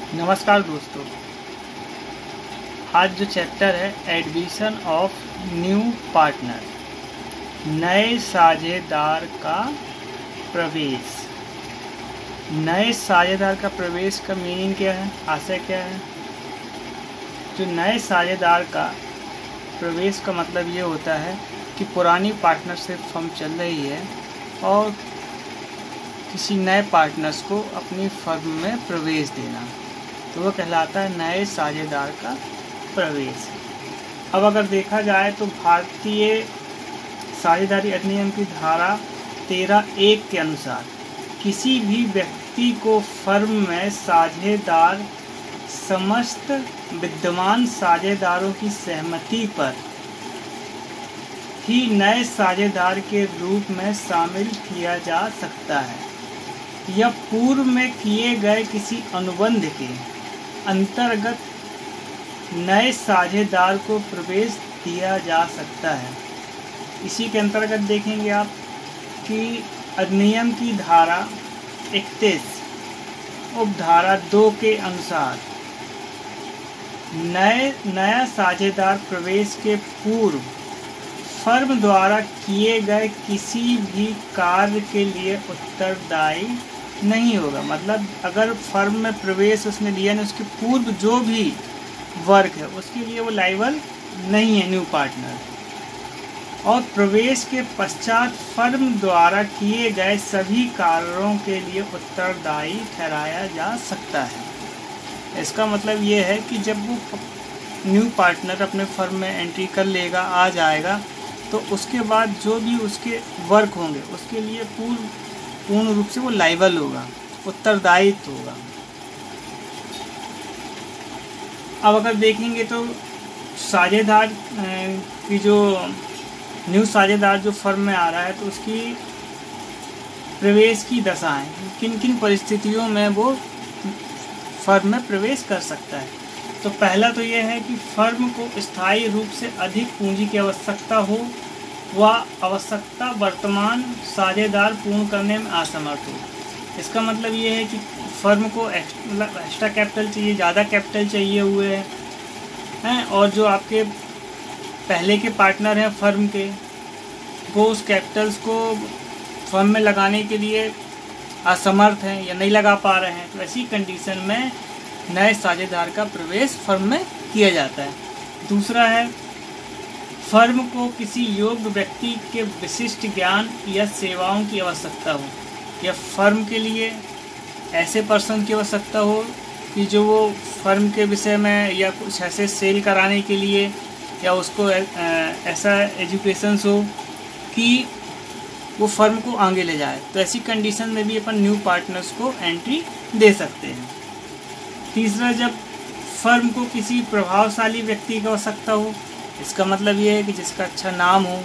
नमस्कार दोस्तों, आज जो चैप्टर है एडमिशन ऑफ न्यू पार्टनर, नए साझेदार का प्रवेश। नए साझेदार का प्रवेश का मीनिंग क्या है, आशय क्या है? जो नए साझेदार का प्रवेश का मतलब ये होता है कि पुरानी पार्टनरशिप फर्म चल रही है और किसी नए पार्टनर्स को अपनी फर्म में प्रवेश देना, तो वह कहलाता है नए साझेदार का प्रवेश। अब अगर देखा जाए तो भारतीय साझेदारी अधिनियम की धारा 13(1) के अनुसार किसी भी व्यक्ति को फर्म में साझेदार समस्त विद्यमान साझेदारों की सहमति पर ही नए साझेदार के रूप में शामिल किया जा सकता है या पूर्व में किए गए किसी अनुबंध के अंतर्गत नए साझेदार को प्रवेश दिया जा सकता है। इसी के अंतर्गत देखेंगे आप कि अधिनियम की धारा 31 उपधारा 2 के अनुसार नया साझेदार प्रवेश के पूर्व फर्म द्वारा किए गए किसी भी कार्य के लिए उत्तरदायी नहीं होगा। मतलब अगर फर्म में प्रवेश उसने लिया नहीं, उसके पूर्व जो भी वर्क है उसके लिए वो लायबल नहीं है न्यू पार्टनर। और प्रवेश के पश्चात फर्म द्वारा किए गए सभी कार्यों के लिए उत्तरदायी ठहराया जा सकता है। इसका मतलब ये है कि जब वो न्यू पार्टनर अपने फर्म में एंट्री कर लेगा, आ जाएगा, तो उसके बाद जो भी उसके वर्क होंगे उसके लिए पूर्ण रूप से वो लायबल होगा, उत्तरदायित्व होगा। अब अगर देखेंगे तो साझेदार की जो न्यू साझेदार जो फर्म में आ रहा है तो उसकी प्रवेश की दशाएं, किन किन परिस्थितियों में वो फर्म में प्रवेश कर सकता है। तो पहला तो ये है कि फर्म को स्थायी रूप से अधिक पूंजी की आवश्यकता हो, वह आवश्यकता वर्तमान साझेदार पूर्ण करने में असमर्थ हो। इसका मतलब ये है कि फर्म को एक्स्ट्रा कैपिटल चाहिए, ज़्यादा कैपिटल चाहिए हुए हैं, और जो आपके पहले के पार्टनर हैं फर्म के, वो उस कैपिटल्स को फर्म में लगाने के लिए असमर्थ हैं या नहीं लगा पा रहे हैं। तो ऐसी कंडीशन में नए साझेदार का प्रवेश फर्म में किया जाता है। दूसरा है फर्म को किसी योग्य व्यक्ति के विशिष्ट ज्ञान या सेवाओं की आवश्यकता हो, या फर्म के लिए ऐसे पर्सन की आवश्यकता हो कि जो वो फर्म के विषय में या कुछ ऐसे सेल कराने के लिए, या उसको ऐसा एजुकेशंस हो कि वो फर्म को आगे ले जाए। तो ऐसी कंडीशन में भी अपन न्यू पार्टनर्स को एंट्री दे सकते हैं। तीसरा, जब फर्म को किसी प्रभावशाली व्यक्ति की आवश्यकता हो, इसका मतलब ये है कि जिसका अच्छा नाम हो,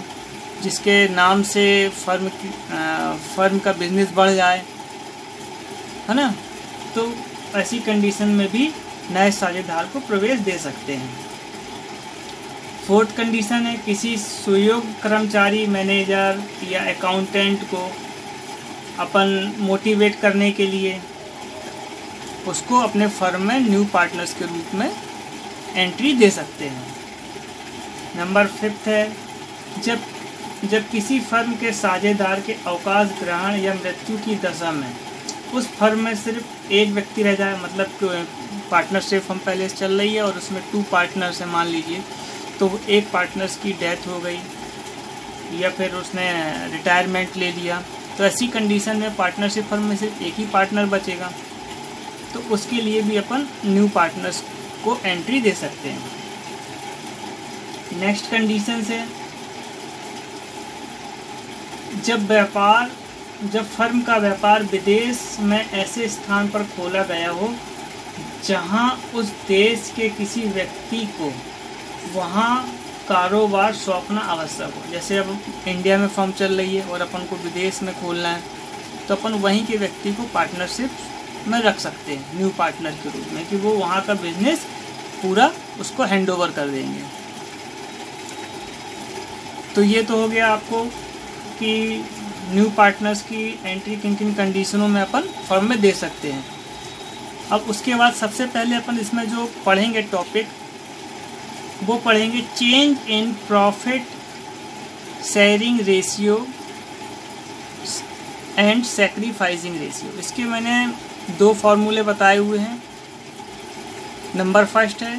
जिसके नाम से फर्म का बिजनेस बढ़ जाए, है ना। तो ऐसी कंडीशन में भी नए साझेदार को प्रवेश दे सकते हैं। फोर्थ कंडीशन है किसी सुयोग्य कर्मचारी, मैनेजर या अकाउंटेंट को अपन मोटिवेट करने के लिए उसको अपने फर्म में न्यू पार्टनर्स के रूप में एंट्री दे सकते हैं। नंबर 5 है जब किसी फर्म के साझेदार के अवकाश ग्रहण या मृत्यु की दशा में उस फर्म में सिर्फ एक व्यक्ति रह जाए। मतलब पार्टनरशिप हम पहले से चल रही है और उसमें 2 पार्टनर्स हैं मान लीजिए, तो एक पार्टनर्स की डेथ हो गई या फिर उसने रिटायरमेंट ले लिया, तो ऐसी कंडीशन में पार्टनरशिप फर्म में सिर्फ एक ही पार्टनर बचेगा, तो उसके लिए भी अपन न्यू पार्टनर्स को एंट्री दे सकते हैं। नेक्स्ट कंडीशन है जब फर्म का व्यापार विदेश में ऐसे स्थान पर खोला गया हो जहां उस देश के किसी व्यक्ति को वहां कारोबार सौंपना आवश्यक हो। जैसे अब इंडिया में फर्म चल रही है और अपन को विदेश में खोलना है, तो अपन वहीं के व्यक्ति को पार्टनरशिप में रख सकते हैं न्यू पार्टनर के रूप में, कि वो वहाँ का बिजनेस पूरा उसको हैंडओवर कर देंगे। तो ये तो हो गया आपको कि न्यू पार्टनर्स की एंट्री किन किन कंडीशनों में अपन फर्म में दे सकते हैं। अब उसके बाद सबसे पहले अपन इसमें जो पढ़ेंगे टॉपिक वो पढ़ेंगे change in profit sharing ratio and sacrificing ratio. इसके मैंने 2 फॉर्मूले बताए हुए हैं। नंबर फर्स्ट है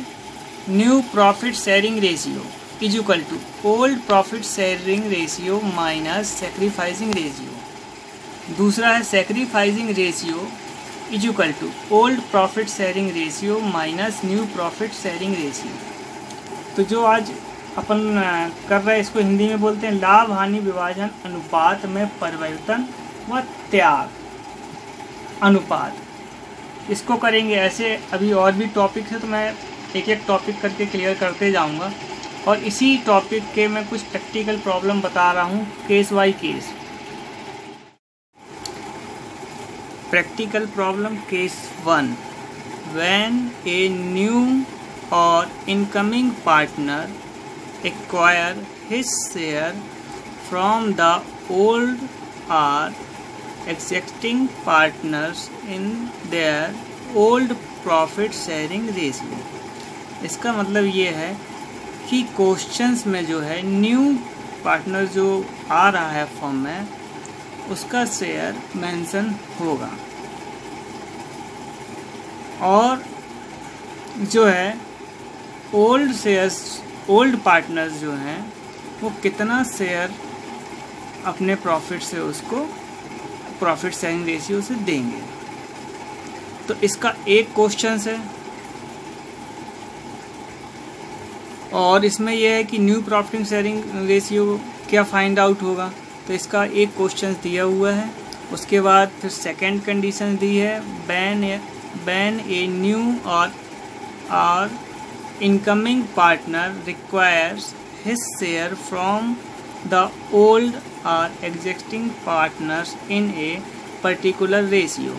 new profit sharing ratio is equal to old profit sharing ratio minus sacrificing ratio. दूसरा है sacrificing ratio is equal to old profit sharing ratio minus new profit sharing ratio. तो जो आज अपन कर रहे हैं इसको हिंदी में बोलते हैं लाभ हानि विभाजन अनुपात में परिवर्तन व त्याग अनुपात। इसको करेंगे ऐसे। अभी और भी टॉपिक है तो मैं एक एक टॉपिक करके क्लियर करते जाऊंगा और इसी टॉपिक के मैं कुछ प्रैक्टिकल प्रॉब्लम बता रहा हूँ case by case. Practical problem case 1 when a new or incoming partner acquire his share from the old or existing partners in their old profit sharing ratio। इसका मतलब ये है कि क्वेश्चंस में जो है न्यू पार्टनर जो आ रहा है फॉर्म में उसका शेयर मेंशन होगा और जो है ओल्ड पार्टनर्स जो हैं वो कितना शेयर अपने प्रॉफिट से उसको प्रॉफिट शेयरिंग रेशियो से देंगे। तो इसका एक क्वेश्चन है और इसमें यह है कि न्यू प्रॉफिट शेयरिंग रेशियो क्या फाइंड आउट होगा। तो इसका एक क्वेश्चन दिया हुआ है। उसके बाद फिर सेकंड कंडीशन दी है व्हेन ए न्यू और incoming partner requires his share from the old or existing partners in a particular ratio।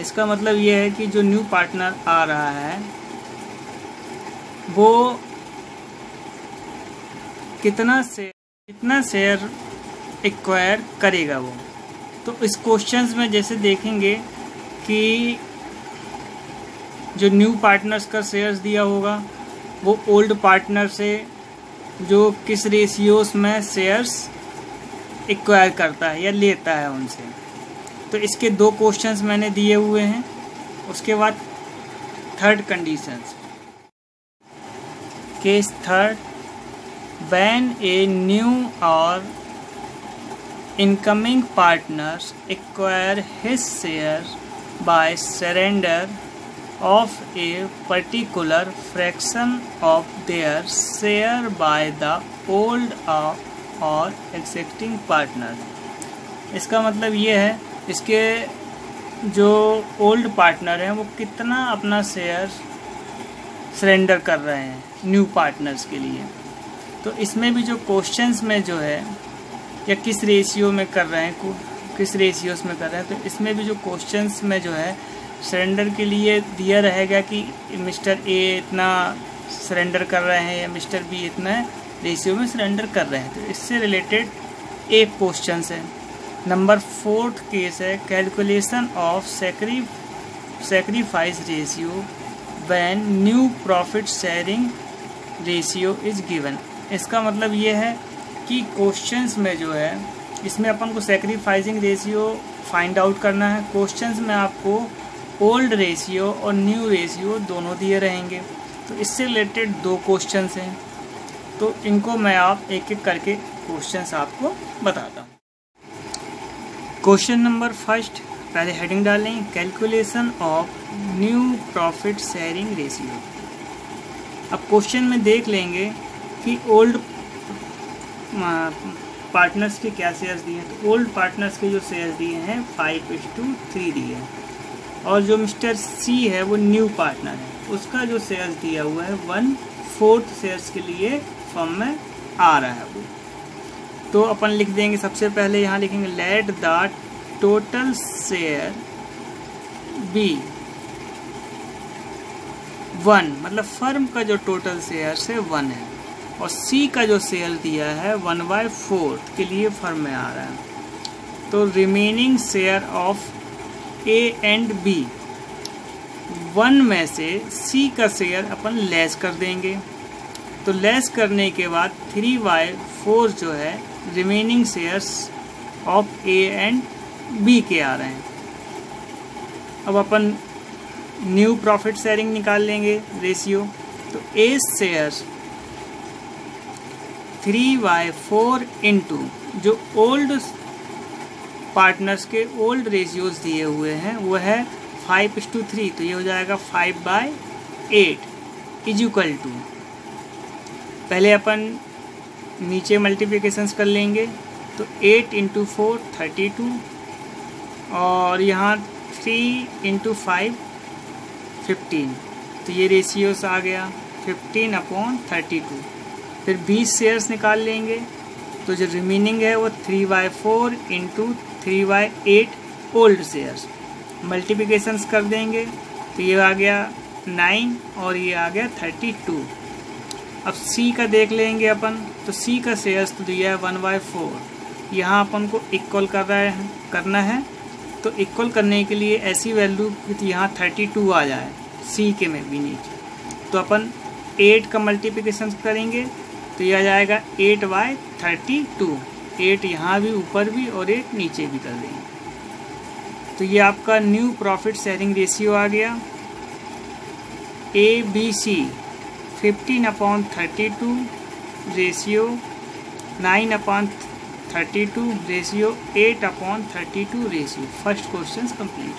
इसका मतलब यह है कि जो न्यू पार्टनर आ रहा है वो कितना शेयर एक्वायर करेगा वो। तो इस क्वेश्चंस में जैसे देखेंगे कि जो न्यू पार्टनर्स का शेयर्स दिया होगा वो ओल्ड पार्टनर से जो किस रेशियोस में शेयर्स एक्वायर करता है या लेता है उनसे। तो इसके 2 क्वेश्चंस मैंने दिए हुए हैं। उसके बाद third conditions case 3 when a new or incoming partners acquire his share by surrender of a particular fraction of their share by the old or existing partner। इसका मतलब ये है इसके जो ओल्ड पार्टनर हैं वो कितना अपना शेयर सरेंडर कर रहे हैं न्यू पार्टनर्स के लिए। तो इसमें भी जो क्वेश्चंस में जो है या किस रेशियो में कर रहे हैं किस रेशियोस में कर रहे हैं। तो इसमें भी जो क्वेश्चंस में जो है सरेंडर के लिए दिया रहेगा कि मिस्टर ए इतना सरेंडर कर रहे हैं या मिस्टर बी इतना रेशियो में सरेंडर कर रहे हैं। तो इससे रिलेटेड एक क्वेश्चन है। नंबर 4 केस है calculation of sacrifice ratio when new profit sharing ratio is given. इसका मतलब ये है कि क्वेश्चंस में जो है इसमें अपन को सैक्रिफाइसिंग रेशियो फाइंड आउट करना है। क्वेश्चंस में आपको ओल्ड रेशियो और न्यू रेशियो दोनों दिए रहेंगे। तो इससे रिलेटेड 2 क्वेश्चंस हैं। तो इनको मैं आप एक एक करके क्वेश्चंस आपको बताता हूँ। क्वेश्चन नंबर 1 पहले हेडिंग डालें calculation of new profit sharing ratio. अब क्वेश्चन में देख लेंगे कि ओल्ड पार्टनर्स के क्या शेयर्स दिए हैं। तो ओल्ड पार्टनर्स के जो शेयर्स दिए हैं 5:3 दिए हैं और जो मिस्टर सी है वो न्यू पार्टनर है उसका जो शेयर्स दिया हुआ है 1/4 शेयर्स के लिए फर्म में आ रहा है वो। तो अपन लिख देंगे सबसे पहले यहाँ लिखेंगे let the total share B 1, मतलब फर्म का जो टोटल शेयर है 1 है और सी का जो शेयर दिया है 1/4 के लिए फर्म में आ रहा है। तो remaining share of A and B 1 में से C का शेयर अपन लेस कर देंगे। तो लेस करने के बाद 3/4 जो है remaining shares of A and B के आ रहे हैं। अब अपन न्यू प्रॉफिट शेयरिंग निकाल लेंगे रेशियो। तो A शेयर्स 3/4 इंटू जो ओल्ड पार्टनर्स के ओल्ड रेशियोज दिए हुए हैं वो है 5:3, तो ये हो जाएगा 5/8 इज इक्वल टू, पहले अपन नीचे मल्टीप्लिकेशंस कर लेंगे। तो 8 × 4 32 और यहाँ 3 × 5 15, तो ये रेशियोस आ गया 15/32। फिर 20 शेयर्स निकाल लेंगे तो जो रिमेनिंग है वो 3/4 इंटू 3/8 ओल्ड शेयर्स, मल्टीप्लिकेशंस कर देंगे तो ये आ गया 9 और ये आ गया 32। अब C का देख लेंगे अपन। तो C का शेयर्स तो दिया है 1/4, यहाँ अपन को इक्वल करना है। तो इक्वल करने के लिए ऐसी वैल्यू यहाँ 32 आ जाए C के में भी नीचे, तो अपन 8 का मल्टीप्लिकेशन करेंगे तो यह आ जाएगा 8/32। 8 यहाँ भी ऊपर भी और 8 नीचे भी कर देंगे। तो ये आपका न्यू प्रॉफिट शेयरिंग रेशियो आ गया। ABC 15/32 ratio 9/32 ratio 8/32 ratio. First question complete.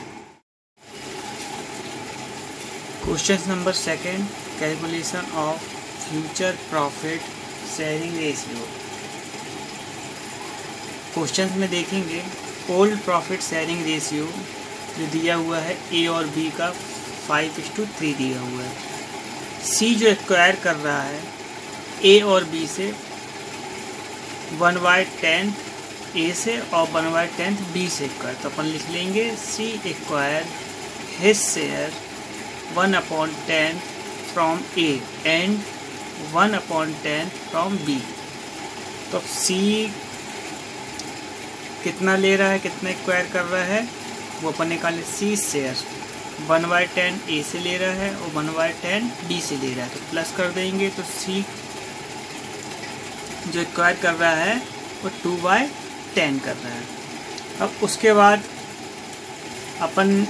Question number 2, calculation of future profit sharing ratio. Question में देखेंगे ओल्ड प्रॉफिट शेयरिंग रेशियो जो दिया हुआ है A और B का 5:3 दिया हुआ है। C जो एक्वायर कर रहा है A और B से 1/10 A से और 1/10 B से एक्वायर, तो अपन लिख लेंगे C acquire his share 1/10 from A and 1/10 from B। तो C कितना ले रहा है, कितना एक्वायर कर रहा है, वो अपन निकाले। C शेयर 1/10 A से ले रहा है और 1/10 B से ले रहा है, तो प्लस कर देंगे। तो C जो एक्वायर कर रहा है वो 2/10 कर रहा है। अब उसके बाद अपन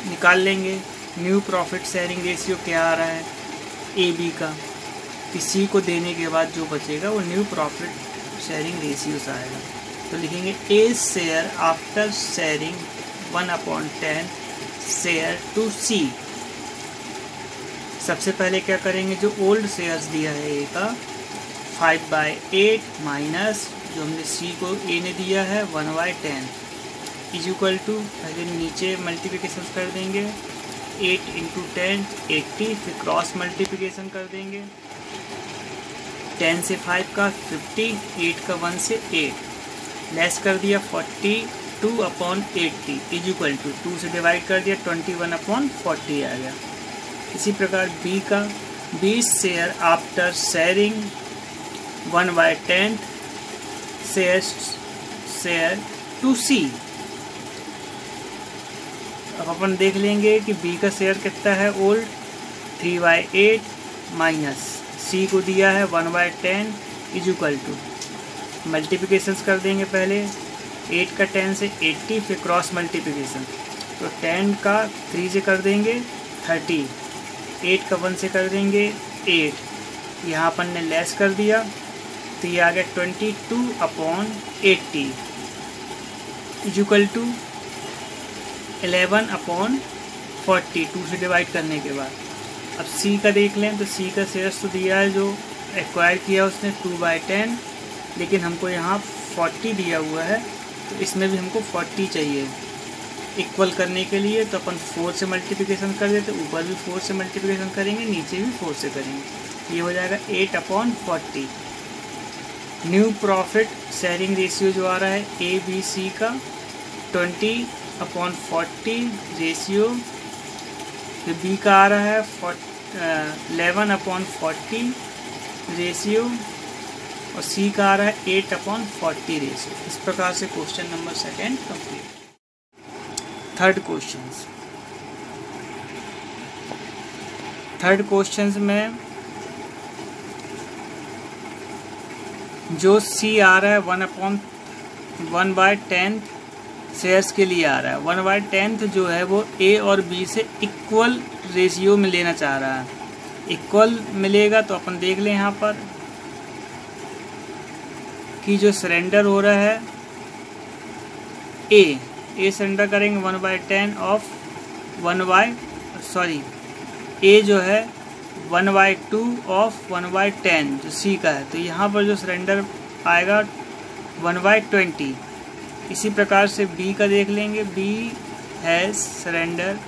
निकाल लेंगे न्यू प्रॉफिट शेयरिंग रेशियो क्या आ रहा है A B का। C को देने के बाद जो बचेगा वो न्यू प्रॉफिट शेयरिंग रेशियोस आएगा। तो लिखेंगे A share after sharing 1/10 share to C। सबसे पहले क्या करेंगे, जो ओल्ड शेयर्स दिया है A का 5/8 माइनस जो हमने C को A ने दिया है 1/10 इज इक्वल टू, पहले नीचे मल्टीप्लिकेशन कर देंगे 8 × 10 80, फिर क्रॉस मल्टीप्लिकेशन कर देंगे 10 से 5 का 50, 8 का 1 से 8, लेस कर दिया 42/80 इज इक्वल टू 2 से डिवाइड कर दिया 21/40 आ गया। इसी प्रकार B का 20 share after sharing 1/10 share to C। अब अपन देख लेंगे कि B का शेयर कितना है ओल्ड 3/8 माइनस C को दिया है 1/10 इज इक्वल टू, मल्टीप्लिकेशंस कर देंगे पहले 8 का 10 से 80, फिर क्रॉस मल्टीप्लिकेशन। तो 10 का 3 से कर देंगे 30, 8 का 1 से कर देंगे 8, यहाँ अपन ने लेस कर दिया तो ये आ गया 22/80 इज इक्वल टू 11/40, 2 से डिवाइड करने के बाद। अब C का देख लें तो C का शेयर्स तो दिया है जो एक्वायर किया उसने 2/10, लेकिन हमको यहाँ 40 दिया हुआ है तो इसमें भी हमको 40 चाहिए इक्वल करने के लिए। तो अपन 4 से मल्टीप्लिकेशन कर देते, ऊपर भी 4 से मल्टीप्लिकेशन करेंगे, नीचे भी 4 से करेंगे, ये हो जाएगा 8/40। न्यू प्रॉफिट शेयरिंग रेशियो जो आ रहा है ABC का 20/40 रेशियो, फिर B का आ रहा है 11/40 रेशियो और C का आ रहा है 8/40 रेशियो। इस प्रकार से question number 2 complete. Third question, third question में जो सी आ रहा है 1/10 शेयर्स के लिए आ रहा है। 1/10 जो है वो ए और बी से इक्वल रेशियो में लेना चाह रहा है। इक्वल मिलेगा तो अपन देख लें यहाँ पर कि जो सरेंडर हो रहा है ए सरेंडर करेंगे 1/10 ऑफ ए जो है 1/2 ऑफ 1/10 जो सी का है। तो यहाँ पर जो सरेंडर आएगा 1/20। इसी प्रकार से बी का देख लेंगे। बी है सरेंडर,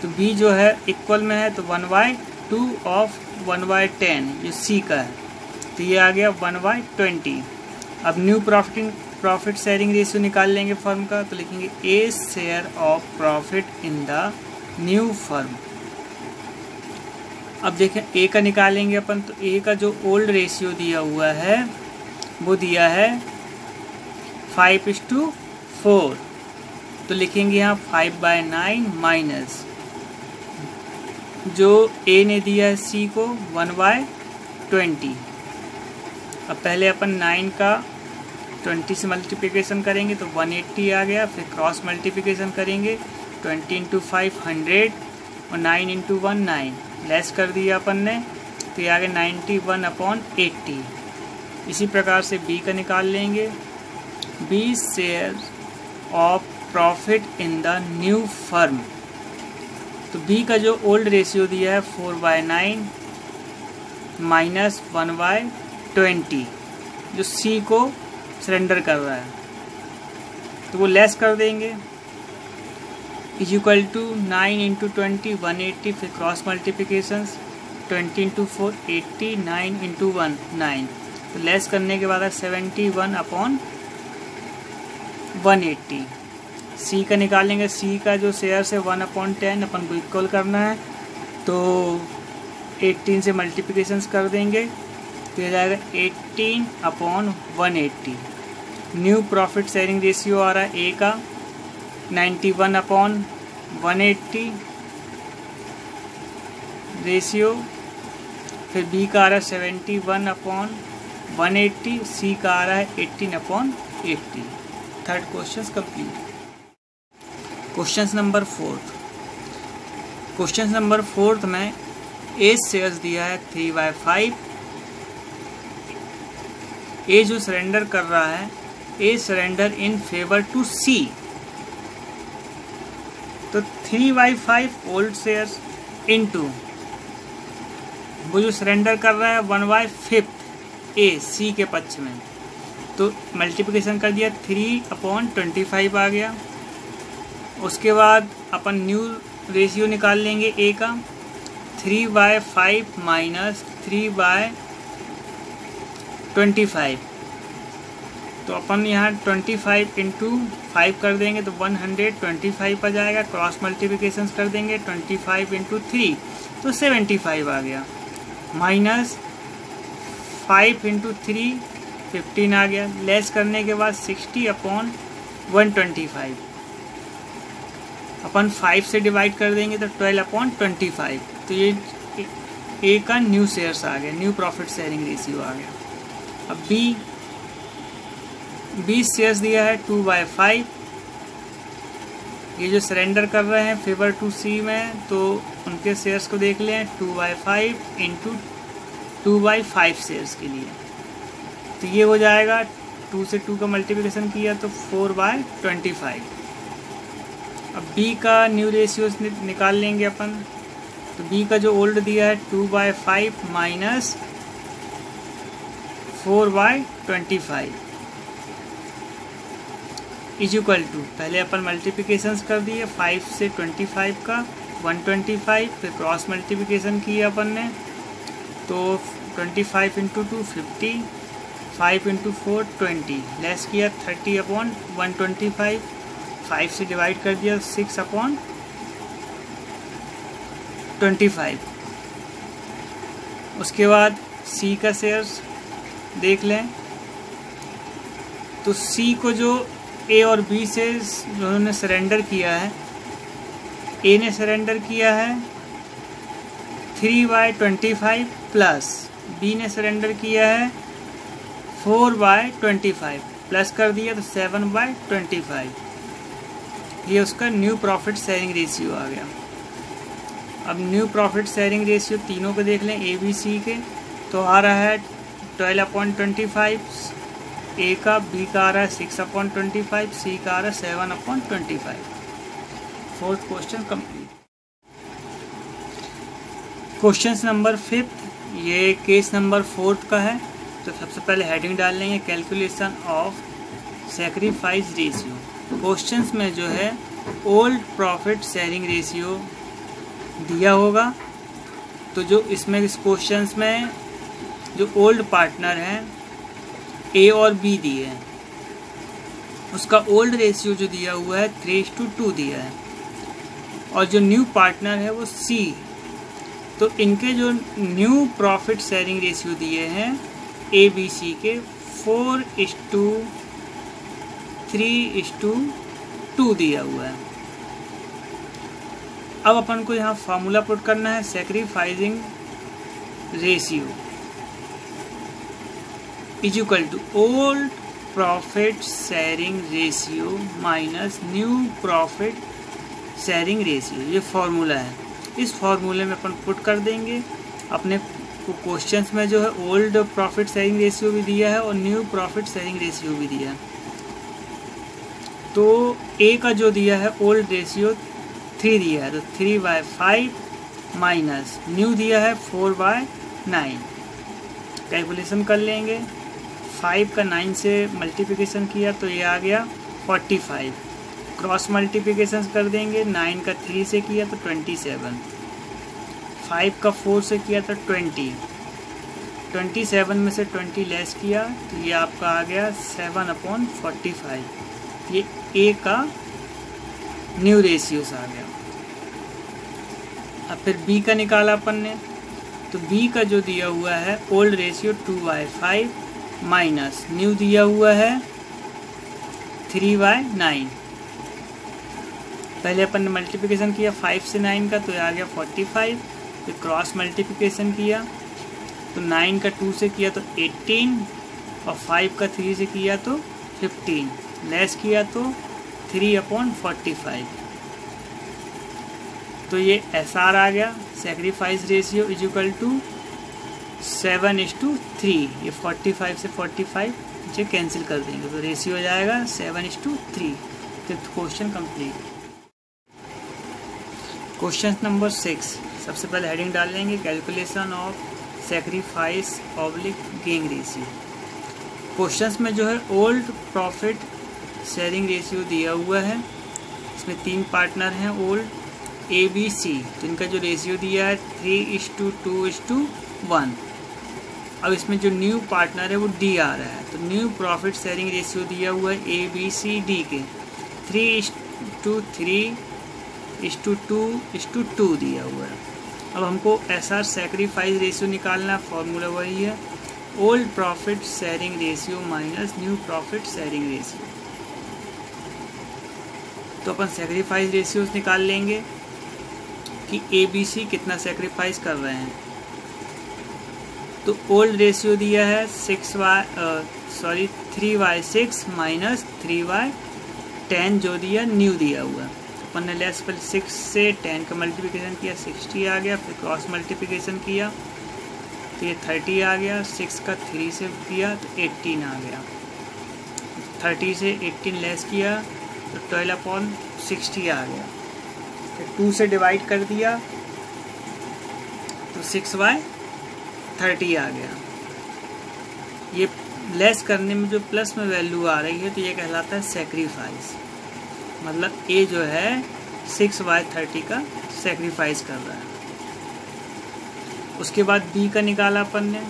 तो बी जो है इक्वल में है तो 1/2 ऑफ 1/10 जो सी का है, तो ये आ गया 1/20। अब न्यू प्रॉफिट शेयरिंग रेशियो निकाल लेंगे फर्म का, तो लिखेंगे a share of profit in the new firm. अब देखें ए का निकालेंगे अपन, तो ए का जो ओल्ड रेशियो दिया हुआ है वो दिया है 5:4, तो लिखेंगे यहाँ 5/9 माइनस जो ए ने दिया है सी को 1/20। अब पहले अपन 9 का 20 से मल्टीप्लिकेशन करेंगे तो 180 आ गया, फिर क्रॉस मल्टीप्लिकेशन करेंगे 20 × 5 100 और 9 × 1 9, लेस कर दिया अपन ने तो ये आ गया 91/80। इसी प्रकार से बी का निकाल लेंगे। B share of profit in the new firm, तो बी का जो ओल्ड रेशियो दिया है 4/9 माइनस 1/20 जो सी को सरेंडर कर रहा है, तो वो लेस कर देंगे इज इक्वल टू 9 × 20 180, फिर क्रॉस मल्टीप्लिकेशन 20 × 4 80, 9 × 1 9, तो लेस करने के बाद 71/180। सी का निकालेंगे। सी का जो शेयर है 1/10 अपन को इक्वल करना है, तो 18 से मल्टीप्लिकेशन कर देंगे तो ये जाएगा 18/180। न्यू प्रॉफिट शेयरिंग रेशियो आ रहा है ए का 91/180 रेशियो, फिर बी का आ रहा है 71/180, सी का आ रहा है 18/80। Third question complete. Question number 4। Question number 4 में ए शेयर्स दिया है 3/5। ए जो सरेंडर कर रहा है ए सरेंडर इन फेवर टू सी, तो 3/5 ओल्ड शेयर्स इनटू वो जो सरेंडर कर रहा है 1/5 ए सी के पक्ष में, तो मल्टीप्लिकेशन कर दिया 3/25 आ गया। उसके बाद अपन न्यू रेशियो निकाल लेंगे ए का 3/5 माइनस 3/25, तो अपन यहाँ 25 × 5 कर देंगे तो 125 आ जाएगा। क्रॉस मल्टीप्लिकेशन कर देंगे 25 × 3 तो 75 आ गया, माइनस 5 × 3 15 आ गया, लेस करने के बाद 60/125 अपन 5 से डिवाइड कर देंगे तो 12/25, तो ये ए का न्यू शेयर्स आ गया, न्यू प्रॉफिट शेयरिंग रेशियो आ गया। अब बी शेयर्स दिया है 2/5। ये जो सरेंडर कर रहे हैं फेवर टू सी में, तो उनके शेयर्स को देख लें 2/5 × 2/5 शेयर्स के लिए, तो ये हो जाएगा 2 से 2 का मल्टीप्लिकेशन किया तो 4/25। अब बी का न्यू रेशियो निकाल लेंगे अपन, तो बी का जो ओल्ड दिया है 2/5 माइनस 4/25 इज इक्वल टू, पहले अपन मल्टीप्लिकेशंस कर दिए 5 से 25 का 125, फिर क्रॉस मल्टीप्लिकेशन किया अपन ने तो 25 × 2 50, 5 × 4 20, लेस किया 30/125, 5 से डिवाइड कर दिया 6/25। उसके बाद सी का शेयर्स देख लें, तो सी को जो ए और बी से उन्होंने सरेंडर किया है, ए ने सरेंडर किया है 3/25 प्लस बी ने सरेंडर किया है 4/25 प्लस कर दिया तो 7/25। ये उसका न्यू प्रॉफिट शेयरिंग रेशियो आ गया। अब न्यू प्रॉफिट शेयरिंग रेशियो तीनों को देख लें, ए बी सी के, तो आ रहा है 12/25, ए का, बी का आ रहा है 6/25, सी का आ रहा है 7/25। Fourth question complete. Question number 5, ये केस नंबर 4 का है। तो सबसे पहले हेडिंग डाल लेंगे calculation of sacrifice ratio. Questions में जो है ओल्ड प्रॉफिट शेयरिंग रेशियो दिया होगा, तो जो इसमें इस क्वेश्चंस में जो ओल्ड पार्टनर हैं ए और बी दिए हैं, उसका ओल्ड रेशियो जो दिया हुआ है 3:2 दिया है, और जो न्यू पार्टनर है वो सी। तो इनके जो न्यू प्रॉफिट शेयरिंग रेशियो दिए हैं ए बी सी के 4:3:2 दिया हुआ है। अब अपन को यहाँ फार्मूला पुट करना है, sacrificing ratio is equal to old profit sharing ratio minus new profit sharing ratio. ये फॉर्मूला है, इस फॉर्मूले में अपन पुट कर देंगे। अपने क्वेश्चंस में जो है ओल्ड प्रॉफिट शेयरिंग रेशियो भी दिया है और न्यू प्रॉफिट शेयरिंग रेशियो भी दिया है। तो ए का जो दिया है ओल्ड रेशियो 3 दिया है, तो 3/5 माइनस न्यू दिया है 4/9। कैलकुलेशन कर लेंगे, 5 का 9 से मल्टीप्लिकेशन किया तो ये आ गया 45। क्रॉस मल्टीप्लिकेशन कर देंगे, 9 का 3 से किया तो 27, 5 का 4 से किया तो 20, 27 में से 20 लेस किया तो ये आपका आ गया 7/45। ये ए का न्यू रेशियोस आ गया। अब फिर बी का निकाला अपन ने, तो बी का जो दिया हुआ है ओल्ड रेशियो 2/5 माइनस न्यू दिया हुआ है 3/9। पहले अपन ने मल्टीप्लिकेशन किया 5 से 9 का तो ये आ गया 45। फिर क्रॉस मल्टीप्लिकेशन किया तो 9 का 2 से किया तो 18 और 5 का 3 से किया तो 15, लेस किया तो 3/45। तो ये SR आ गया, sacrifice ratio is equal to 7:3। ये 45 से 45 जो कैंसिल कर देंगे तो रेशियो हो जाएगा 7:3। Fifth question complete. Question number 6, सबसे पहले हेडिंग डाल लेंगे calculation of sacrifice oblique gain ratio. Questions में जो है ओल्ड प्रॉफिट शेयरिंग रेशियो दिया हुआ है, इसमें 3 पार्टनर हैं ओल्ड ए बी सी, तो इनका जो रेशियो दिया है 3:2:1। अब इसमें जो न्यू पार्टनर है वो डी आ रहा है, तो न्यू प्रॉफिट शेयरिंग रेशियो दिया हुआ है ए बी सी डी के 3:3:2:2 दिया हुआ है। अब हमको SR सैक्रिफाइस रेशियो निकालना, फॉर्मूला वही है old profit sharing ratio minus new profit sharing ratio. तो अपन सैक्रिफाइस रेशियोज निकाल लेंगे कि ए बी सी कितना सैक्रिफाइस कर रहे हैं। तो ओल्ड रेशियो दिया है 3/6 माइनस 3/10 जो दिया न्यू दिया हुआ। अपन ने लेस पर 6 से 10 का मल्टीप्लिकेशन किया 60 आ गया, फिर क्रॉस मल्टीप्लिकेशन किया तो ये 30 आ गया, 6 का 3 से किया तो 18 आ गया, 30 से 18 लेस किया तो 12/60 आ गया। फिर 2 से डिवाइड कर दिया तो 6/30 आ गया। ये लेस करने में जो प्लस में वैल्यू आ रही है तो ये कहलाता है सैक्रिफाइस, मतलब ए जो है 6/30 का सैक्रिफाइस कर रहा है। उसके बाद बी का निकाला अपन ने,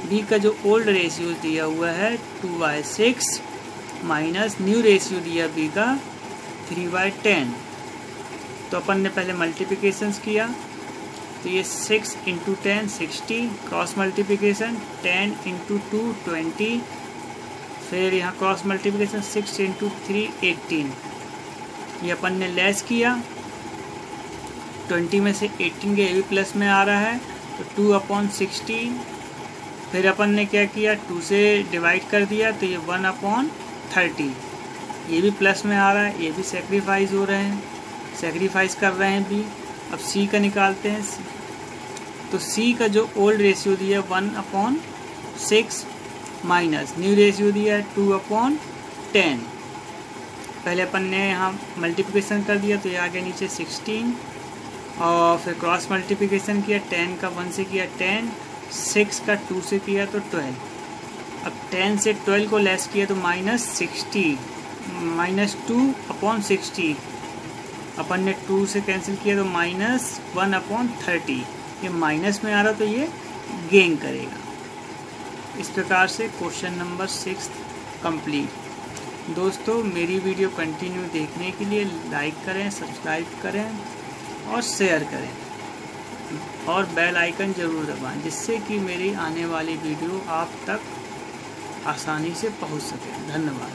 बी का जो ओल्ड रेशियो दिया हुआ है 2/6 माइनस न्यू रेशियो दिया बी का 3/10। तो अपन ने पहले मल्टीप्लिकेशंस किया तो ये 6 × 10 60, क्रॉस मल्टीप्लिकेशन 10 × 2 20, फिर यहाँ क्रॉस मल्टीप्लिकेशन 6 × 3 18। ये अपन ने लेस किया, 20 में से 18 के भी प्लस में आ रहा है तो 2/16। फिर अपन ने क्या किया, 2 से डिवाइड कर दिया तो ये 1/30। ये भी प्लस में आ रहा है, ये भी सेक्रीफाइस हो रहे हैं, सेक्रीफाइस कर रहे हैं भी। अब सी का निकालते हैं। तो सी का जो ओल्ड रेशियो दिया 1/6 माइनस न्यू रेशियो दिया है 2/10। पहले अपन ने यहाँ मल्टीप्लिकेशन कर दिया तो ये आ गया नीचे 16, और फिर क्रॉस मल्टीप्लिकेशन किया, 10 का 1 से किया 10, 6 का 2 से किया तो 12। अब 10 से 12 को लेस किया तो -60, -2/60। अपन ने 2 से कैंसिल किया तो -1/30। ये माइनस में आ रहा तो ये गेन करेगा। इस प्रकार से क्वेश्चन नंबर 6 कंप्लीट। दोस्तों, मेरी वीडियो कंटिन्यू देखने के लिए लाइक करें, सब्सक्राइब करें और शेयर करें, और बेल आइकन ज़रूर दबाएं, जिससे कि मेरी आने वाली वीडियो आप तक आसानी से पहुंच सके। धन्यवाद।